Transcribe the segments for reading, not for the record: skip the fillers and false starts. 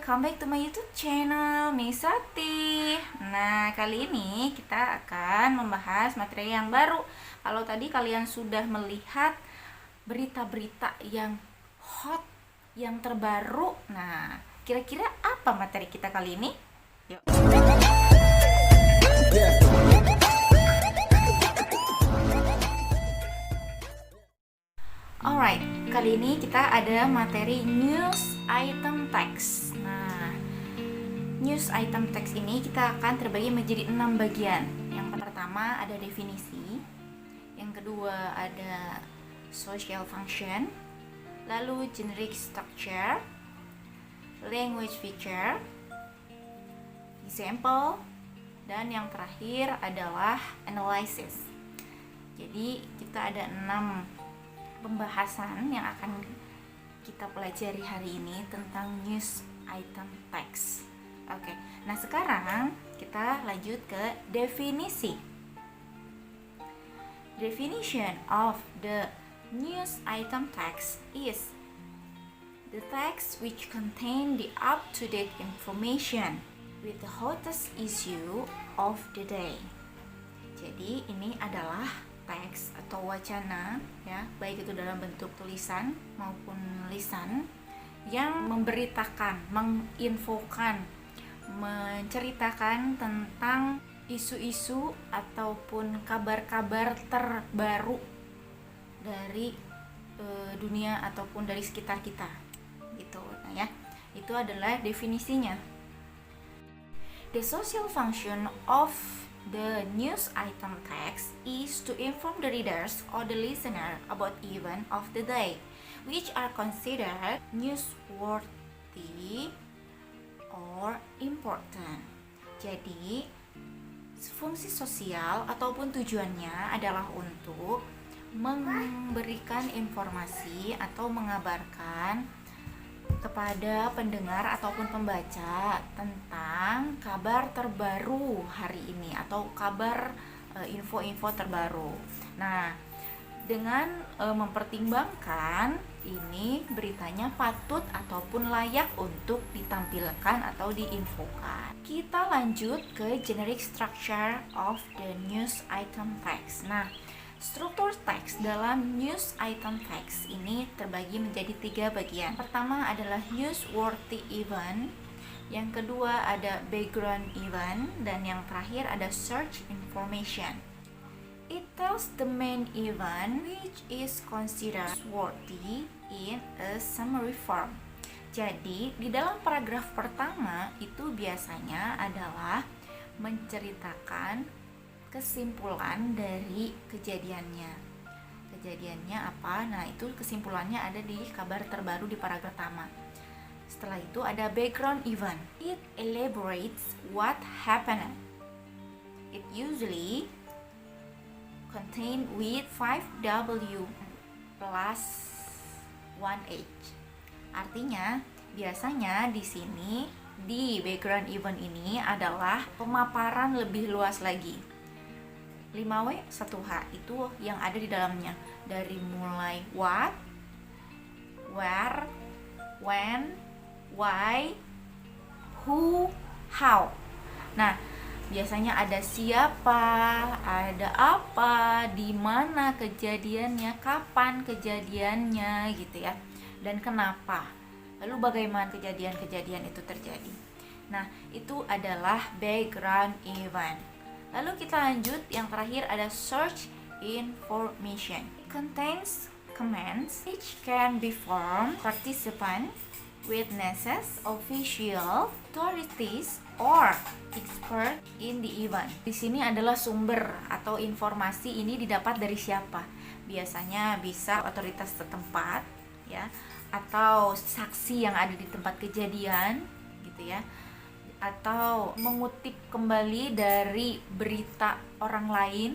welcome back to my YouTube channel Misati. Nah, kali ini kita akan membahas materi yang baru. Kalau tadi kalian sudah melihat berita-berita yang hot, yang terbaru. Nah, kira-kira apa materi kita kali ini? Yuk. Alright, kali ini kita ada materi news item text. Nah, news item text ini kita akan terbagi menjadi 6 bagian. Yang pertama ada definisi, yang kedua ada social function, lalu generic structure, language feature, example, dan yang terakhir adalah analysis. Jadi kita ada 6 pembahasan yang akan kita pelajari hari ini tentang news item text. Oke, nah sekarang kita lanjut ke definisi. Definition of the news item text is the text which contain the up-to-date information with the hottest issue of the day. Jadi ini adalah teks atau wacana, ya, baik itu dalam bentuk tulisan maupun lisan, yang memberitakan, menginfokan, menceritakan tentang isu-isu ataupun kabar-kabar terbaru dari dunia ataupun dari sekitar kita, gitu. Nah, ya, itu adalah definisinya. The social function of the news item text is to inform the readers or the listener about event of the day, which are considered newsworthy or important. Jadi, fungsi sosial ataupun tujuannya adalah untuk memberikan informasi atau mengabarkan kepada pendengar ataupun pembaca tentang kabar terbaru hari ini atau kabar info-info terbaru. Nah, dengan mempertimbangkan ini beritanya patut ataupun layak untuk ditampilkan atau diinfokan. Kita lanjut ke generic structure of the news item text. Nah, struktur teks dalam news item text ini terbagi menjadi 3 bagian. Pertama adalah newsworthy event, yang kedua ada background event, dan yang terakhir ada search information. It tells the main event which is considered worthy in a summary form. Jadi, di dalam paragraf pertama itu biasanya adalah menceritakan kesimpulan dari kejadiannya. Kejadiannya apa? Nah, itu kesimpulannya ada di kabar terbaru di paragraf pertama. Setelah itu ada background event. It elaborates what happened. It usually contain with 5W plus 1H. Artinya, biasanya di sini di background event ini adalah pemaparan lebih luas lagi. 5W 1H itu yang ada di dalamnya, dari mulai what, where, when, why, who, how. Nah, biasanya ada siapa, ada apa, di mana kejadiannya, kapan kejadiannya, gitu ya, dan kenapa. Lalu bagaimana kejadian-kejadian itu terjadi. Nah, itu adalah background event. Lalu kita lanjut, yang terakhir ada search information. It contains comments which can be from participants, witnesses, official, authorities, or expert in the event. Di sini adalah sumber atau informasi ini didapat dari siapa? Biasanya bisa otoritas setempat, ya, atau saksi yang ada di tempat kejadian, gitu ya, atau mengutip kembali dari berita orang lain.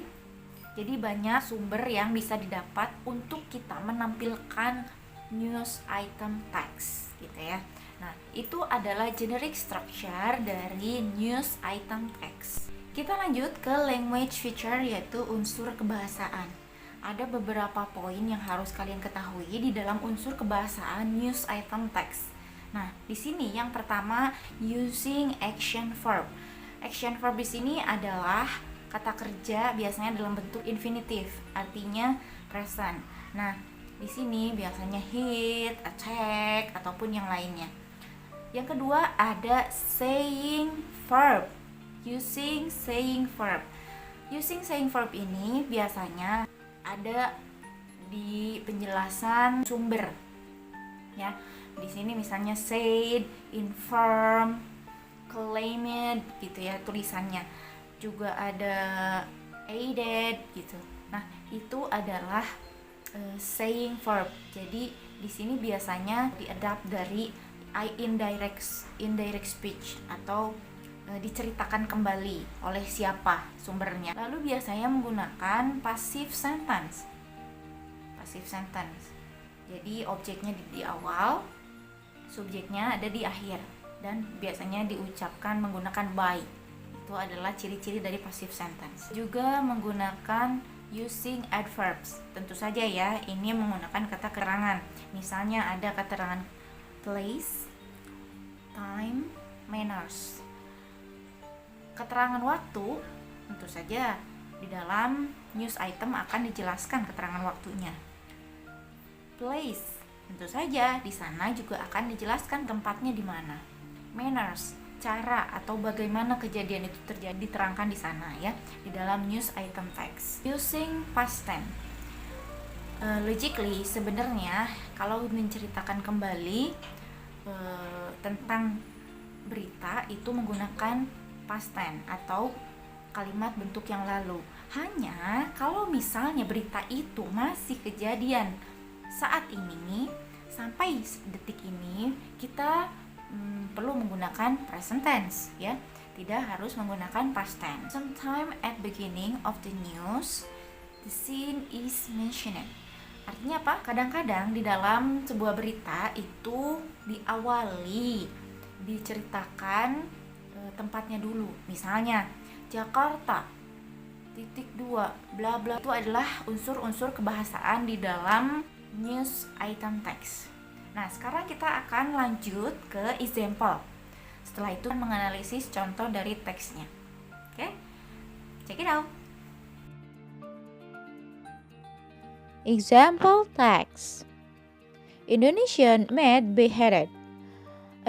Jadi banyak sumber yang bisa didapat untuk kita menampilkan news item text, gitu ya. Nah, itu adalah generic structure dari news item text. Kita lanjut ke language feature, yaitu unsur kebahasaan. Ada beberapa poin yang harus kalian ketahui di dalam unsur kebahasaan news item text. Nah, di sini yang pertama using action verb. Action verb di sini adalah kata kerja biasanya dalam bentuk infinitive, artinya present. Nah, di sini biasanya hit, attack ataupun yang lainnya. Yang kedua ada saying verb. Using saying verb. Using saying verb ini biasanya ada di penjelasan sumber. Ya. Di sini misalnya said, inform, claimed gitu ya tulisannya. Juga ada aided gitu. Nah, itu adalah saying verb. Jadi di sini biasanya diadapt dari indirect speech atau diceritakan kembali oleh siapa sumbernya. Lalu biasanya menggunakan passive sentence. Passive sentence. Jadi objeknya di awal, subjeknya ada di akhir, dan biasanya diucapkan menggunakan by. Itu adalah ciri-ciri dari passive sentence. Juga menggunakan using adverbs. Tentu saja ya, ini menggunakan kata keterangan. Misalnya ada keterangan place, time, manners. Keterangan waktu, tentu saja di dalam news item akan dijelaskan keterangan waktunya. Place, tentu saja di sana juga akan dijelaskan tempatnya di mana. Manners, cara atau bagaimana kejadian itu terjadi diterangkan di sana ya, di dalam news item text. Using past tense. Logically sebenarnya kalau menceritakan kembali tentang berita itu menggunakan past tense atau kalimat bentuk yang lalu. Hanya kalau misalnya berita itu masih kejadian saat ini sampai detik ini, kita perlu menggunakan present tense ya, tidak harus menggunakan past tense. Sometime at beginning of the news the scene is mentioned. Artinya apa? Kadang-kadang di dalam sebuah berita itu diawali diceritakan tempatnya dulu. Misalnya Jakarta titik 2 bla bla, itu adalah unsur-unsur kebahasaan di dalam news item text. Nah, sekarang kita akan lanjut ke example. Setelah itu menganalisis contoh dari teksnya. Oke? Check it out. Example text. Indonesian maid beheaded.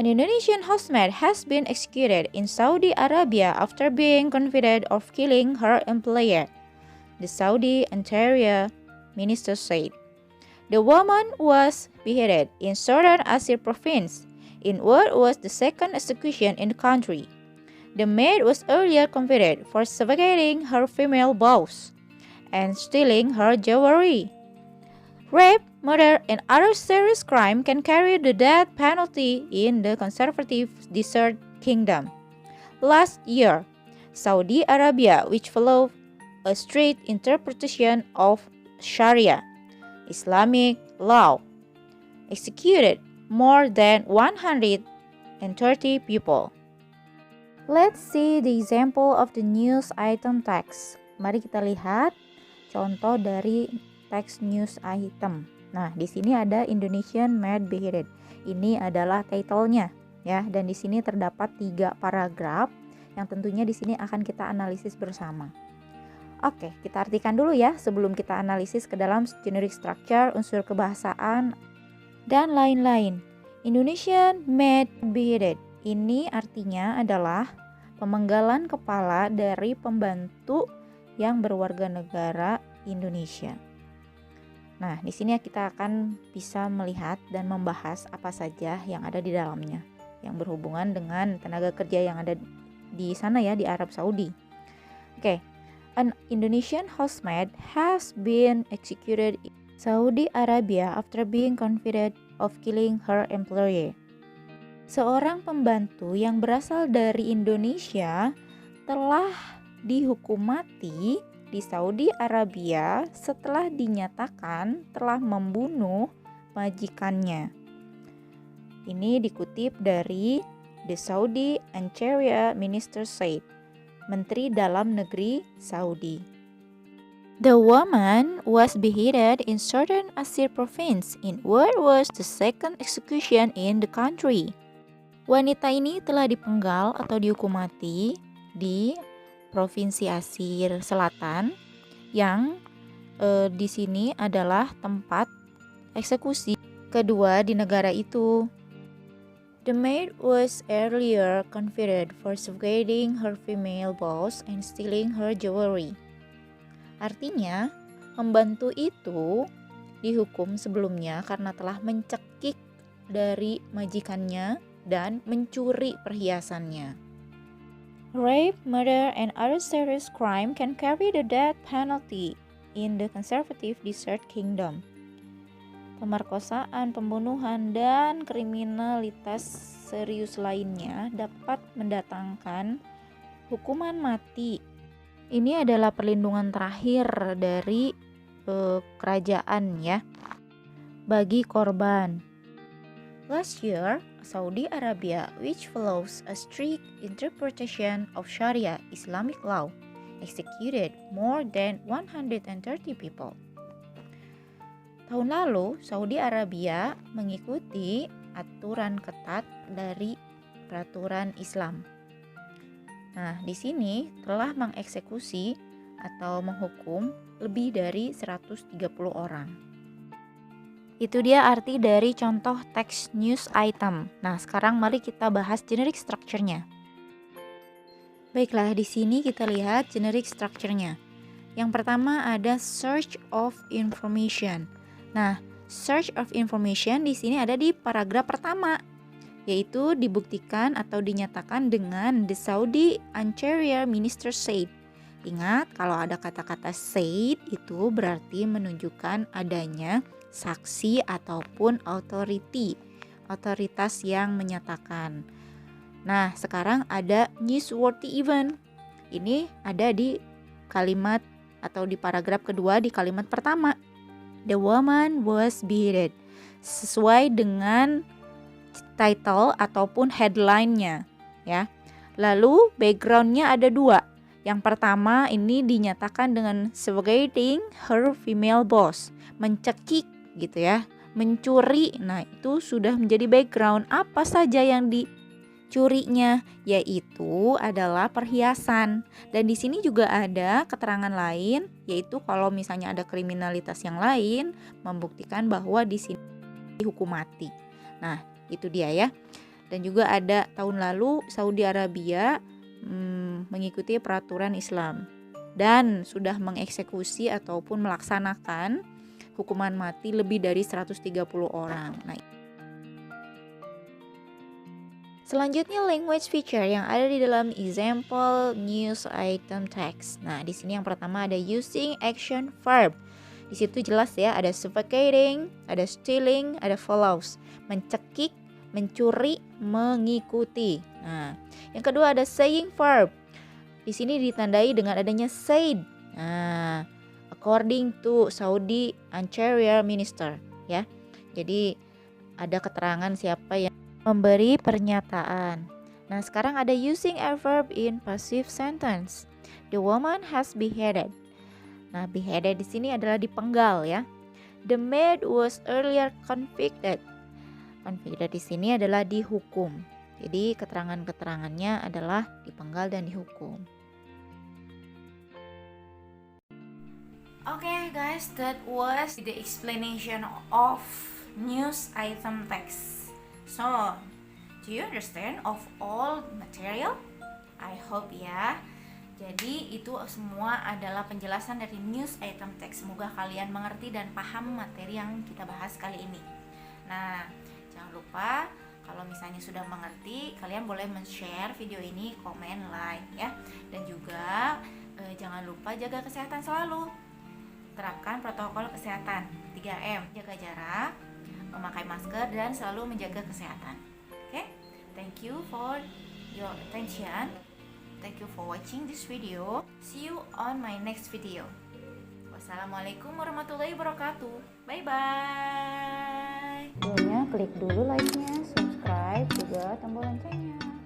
An Indonesian housemaid has been executed in Saudi Arabia after being convicted of killing her employer, the Saudi Interior Minister said. The woman was beheaded in Southern Aceh province in what was the second execution in the country. The maid was earlier convicted for suffocating her female boss and stealing her jewelry. Rape, murder, and other serious crime can carry the death penalty in the conservative Desert Kingdom. Last year, Saudi Arabia, which followed a strict interpretation of Sharia Islamic law, executed more than 130 people. Let's see the example of the news item text. Mari kita lihat contoh dari teks news item. Nah, di sini ada Indonesian maid beheaded. Ini adalah title-nya ya, dan di sini terdapat 3 paragraf yang tentunya di sini akan kita analisis bersama. Oke, kita artikan dulu ya sebelum kita analisis ke dalam generic structure, unsur kebahasaan, dan lain-lain. Indonesian maid beheaded. Ini artinya adalah pemenggalan kepala dari pembantu yang berwarga negara Indonesia. Nah, di sini kita akan bisa melihat dan membahas apa saja yang ada di dalamnya yang berhubungan dengan tenaga kerja yang ada di sana ya, di Arab Saudi. Oke. An Indonesian housemaid has been executed in Saudi Arabia after being convicted of killing her employer. Seorang pembantu yang berasal dari Indonesia telah dihukum mati di Saudi Arabia setelah dinyatakan telah membunuh majikannya. Ini dikutip dari The Saudi Interior Minister said, Menteri Dalam Negeri Saudi. The woman was beheaded in southern Asir province in what was the second execution in the country. Wanita ini telah dipenggal atau dihukum mati di Provinsi Asir Selatan yang di sini adalah tempat eksekusi kedua di negara itu. The maid was earlier convicted for subjugating her female boss and stealing her jewelry. Artinya, pembantu itu dihukum sebelumnya karena telah mencekik dari majikannya dan mencuri perhiasannya. Rape, murder, and other serious crime can carry the death penalty in the conservative Desert Kingdom. Pemerkosaan, pembunuhan, dan kriminalitas serius lainnya dapat mendatangkan hukuman mati. Ini adalah perlindungan terakhir dari kerajaan ya bagi korban. Last year, Saudi Arabia, which follows a strict interpretation of Sharia Islamic law, executed more than 130 people. Tahun lalu, Saudi Arabia mengikuti aturan ketat dari peraturan Islam. Nah, di sini telah mengeksekusi atau menghukum lebih dari 130 orang. Itu dia arti dari contoh teks news item. Nah, sekarang mari kita bahas generic structure-nya. Baiklah, di sini kita lihat generic structure-nya. Yang pertama ada search of information. Nah, search of information di sini ada di paragraf pertama, yaitu dibuktikan atau dinyatakan dengan the Saudi Interior Minister said. Ingat, kalau ada kata-kata said itu berarti menunjukkan adanya saksi ataupun otoritas yang menyatakan. Nah, sekarang ada newsworthy event. Ini ada di kalimat atau di paragraf kedua di kalimat pertama. The woman was beheaded. Sesuai dengan title ataupun headline-nya ya. Lalu background-nya ada dua. Yang pertama ini dinyatakan dengan subjugating her female boss, mencekik gitu ya, mencuri. Nah, itu sudah menjadi background. Apa saja yang dicurinya? Yaitu adalah perhiasan. Dan di sini juga ada keterangan lain, yaitu kalau misalnya ada kriminalitas yang lain membuktikan bahwa di sini dihukum mati. Nah, itu dia ya. Dan juga ada tahun lalu Saudi Arabia mengikuti peraturan Islam dan sudah mengeksekusi ataupun melaksanakan hukuman mati lebih dari 130 orang. Nah, selanjutnya language feature yang ada di dalam example news item text. Nah, di sini yang pertama ada using action verb. Di situ jelas ya, ada suffocating, ada stealing, ada follows, mencekik, mencuri, mengikuti. Nah, yang kedua ada saying verb. Di sini ditandai dengan adanya said. Nah, according to Saudi Interior Minister ya. Jadi ada keterangan siapa yang memberi pernyataan. Nah, sekarang ada using a verb in passive sentence. The woman has beheaded. Nah, beheaded di sini adalah dipenggal ya. The maid was earlier convicted. Convicted di sini adalah dihukum. Jadi keterangan-keterangannya adalah dipenggal dan dihukum. Okay guys, that was the explanation of news item text. So, do you understand of all material? I hope ya. Jadi itu semua adalah penjelasan dari news item text. Semoga kalian mengerti dan paham materi yang kita bahas kali ini. Nah, jangan lupa kalau misalnya sudah mengerti, kalian boleh men-share video ini, komen, like ya. Dan juga jangan lupa jaga kesehatan selalu. Terapkan protokol kesehatan 3M, jaga jarak, memakai masker, dan selalu menjaga kesehatan. Okay? Thank you for your attention. Thank you for watching this video. See you on my next video. Wassalamualaikum warahmatullahi wabarakatuh. Bye-bye. Videonya klik dulu like-nya, subscribe, juga tombol loncengnya.